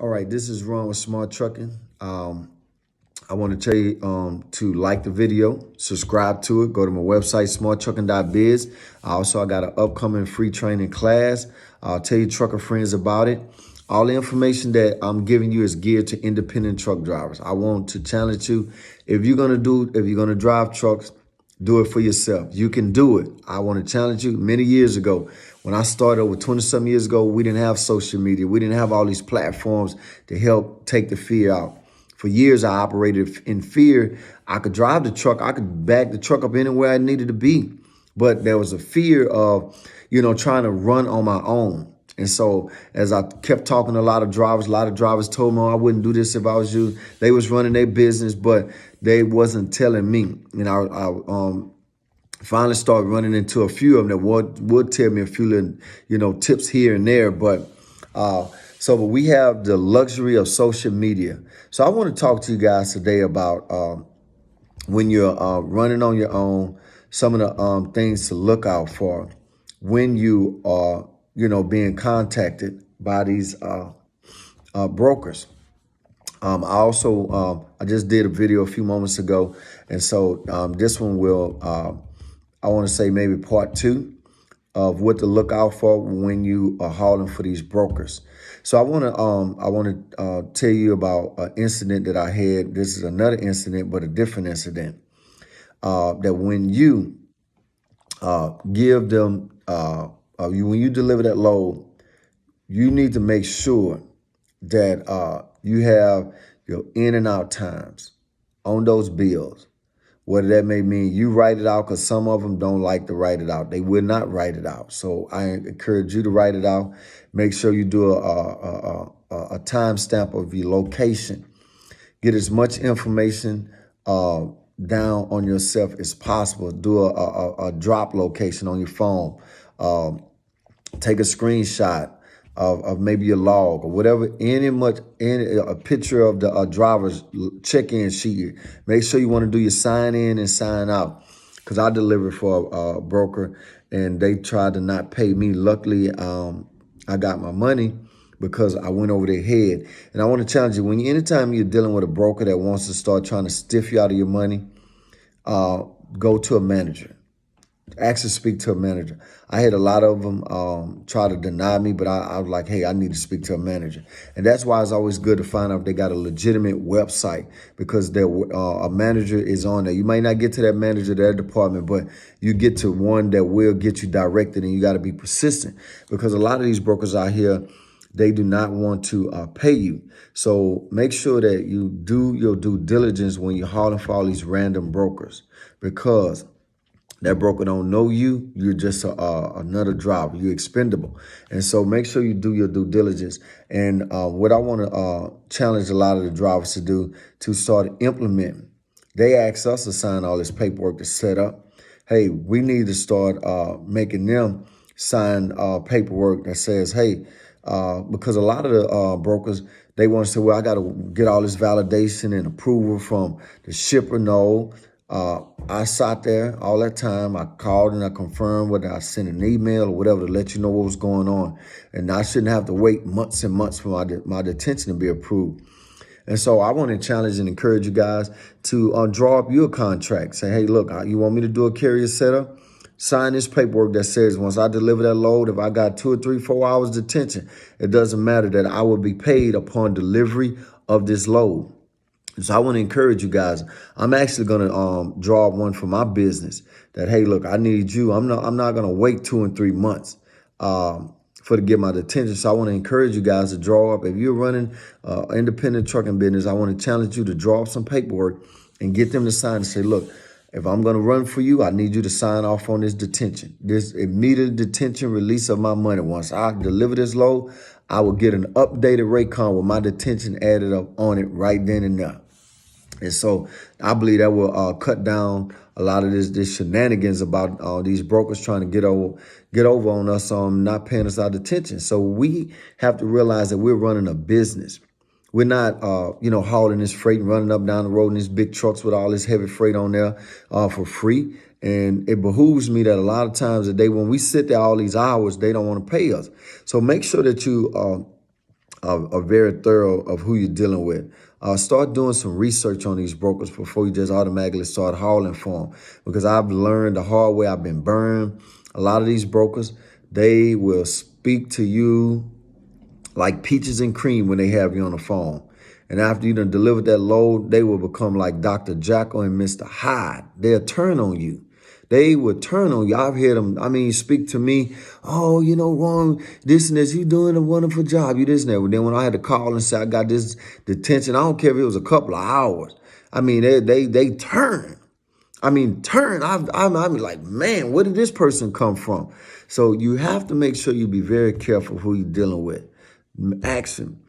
All right, this is Ron with Smart Trucking. I want to tell you to like the video, subscribe to it, go to my website, smarttrucking.biz. I got an upcoming free training class. I'll tell your trucker friends about it. All the information that I'm giving you is geared to independent truck drivers. I want to challenge you. If you're gonna drive trucks, do it for yourself. You can do it. I want to challenge you. Many years ago, when I started over 20 some years ago, we didn't have social media. We didn't have all these platforms to help take the fear out. For years, I operated in fear. I could drive the truck. I could back the truck up anywhere I needed to be. But there was a fear of, trying to run on my own. And so as I kept talking to a lot of drivers told me, "Oh, I wouldn't do this if I was you." They was running their business, but they wasn't telling me. I finally started running into a few of them that would tell me a few little, tips here and there. But we have the luxury of social media. So I want to talk to you guys today about when you're running on your own, some of the things to look out for when you are, being contacted by these brokers. I just did a video a few moments ago, and so this one will, I want to say maybe part two of what to look out for when you are hauling for these brokers. So I want to tell you about an incident that I had. This is another incident, but a different incident. That when you give them, when you deliver that load, you need to make sure that you have your in and out times on those bills. Whether that may mean you write it out, because some of them don't like to write it out. They will not write it out. So I encourage you to write it out. Make sure you do a timestamp of your location. Get as much information down on yourself as possible. Do a drop location on your phone. Take a screenshot of maybe your log or whatever, a picture of the driver's check-in sheet. Make sure you want to do your sign in and sign out, because I delivered for a broker and they tried to not pay me. Luckily, I got my money because I went over their head. And I want to challenge you, anytime you're dealing with a broker that wants to start trying to stiff you out of your money, go to a manager. Actually speak to a manager. I had a lot of them try to deny me, but I was like, hey, I need to speak to a manager. And that's why it's always good to find out if they got a legitimate website, because a manager is on there. You might not get to that manager, that department, but you get to one that will get you directed, and you got to be persistent, because a lot of these brokers out here, they do not want to pay you. So make sure that you do your due diligence when you're hauling for all these random brokers, because that broker don't know you. You're just another driver. You're expendable. And so make sure you do your due diligence. And what I want to challenge a lot of the drivers to do, to start implementing. They ask us to sign all this paperwork to set up. Hey, we need to start making them sign paperwork that says, hey, because a lot of the brokers, they want to say, well, I got to get all this validation and approval from the shipper. No. I sat there all that time. I called and I confirmed, whether I sent an email or whatever, to let you know what was going on. And I shouldn't have to wait months and months for my detention to be approved. And so I want to challenge and encourage you guys to draw up your contract. Say, hey, look, you want me to do a carrier setup? Sign this paperwork that says once I deliver that load, if I got 2 or 3, 4 hours detention, it doesn't matter, that I will be paid upon delivery of this load. So I want to encourage you guys. I'm actually going to draw up one for my business that, hey, look, I need you. I'm not going to wait 2 and 3 months to get my detention. So I want to encourage you guys to draw up. If you're running independent trucking business, I want to challenge you to draw up some paperwork and get them to sign and say, look, if I'm going to run for you, I need you to sign off on this detention, this immediate detention release of my money. Once I deliver this load, I will get an updated rate card with my detention added up on it right then and there. And so I believe that will cut down a lot of this shenanigans about these brokers trying to get over on us not paying us our detention. So we have to realize that we're running a business. We're not, hauling this freight and running up down the road in these big trucks with all this heavy freight on there for free. And it behooves me that a lot of times when we sit there all these hours, they don't want to pay us. So make sure that you are very thorough of who you're dealing with. Start doing some research on these brokers before you just automatically start hauling for them. Because I've learned the hard way. I've been burned. A lot of these brokers, they will speak to you like peaches and cream when they have you on the phone. And after you done delivered that load, they will become like Dr. Jekyll and Mr. Hyde. They'll turn on you. They would turn on you. I've heard them, speak to me. Oh, Ron, this and this, you doing a wonderful job. You this and that. But then when I had to call and say I got this detention, I don't care if it was a couple of hours. They turn. Turn. I'm like, man, where did this person come from? So you have to make sure you be very careful who you're dealing with. Action.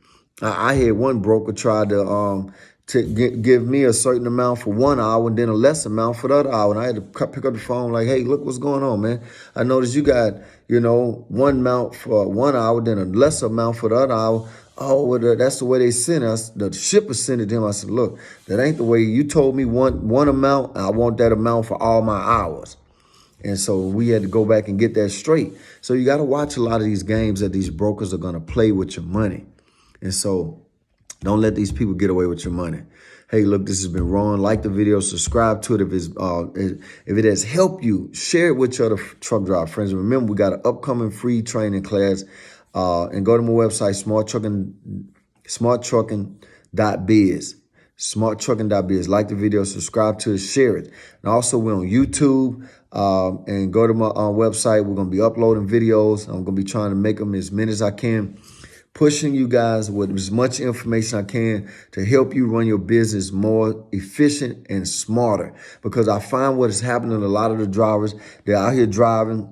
I had one broker try to give me a certain amount for 1 hour and then a less amount for the other hour. And I had to pick up the phone like, hey, look what's going on, man. I noticed you got, one amount for 1 hour, then a lesser amount for the other hour. Oh, well, that's the way they sent us. The shipper sent it to him. I said, look, that ain't the way. You told me one amount. I want that amount for all my hours. And so we had to go back and get that straight. So you got to watch a lot of these games that these brokers are going to play with your money. And so don't let these people get away with your money. Hey, look, this has been Ron. Like the video, subscribe to it. If it has helped you, share it with your other truck driver friends. Remember, we got an upcoming free training class. And go to my website, smarttrucking.biz. Smarttrucking.biz. Like the video, subscribe to it, share it. And also, we're on YouTube. And go to my website. We're going to be uploading videos. I'm going to be trying to make them as many as I can. Pushing you guys with as much information I can to help you run your business more efficient and smarter. Because I find what is happening to a lot of the drivers, they're out here driving,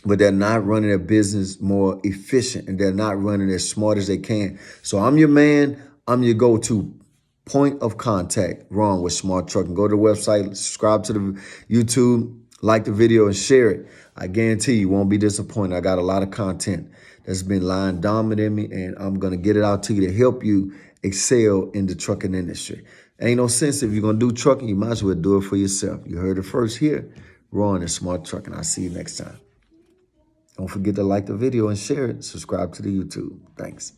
but they're not running their business more efficient and they're not running as smart as they can. So I'm your man. I'm your go-to point of contact. Ron with Smart Trucking. Go to the website, subscribe to the YouTube, like the video and share it. I guarantee you won't be disappointed. I got a lot of content that's been lying dormant in me, and I'm going to get it out to you to help you excel in the trucking industry. Ain't no sense if you're going to do trucking, you might as well do it for yourself. You heard it first here. Ron is Smart Trucking. I'll see you next time. Don't forget to like the video and share it. Subscribe to the YouTube. Thanks.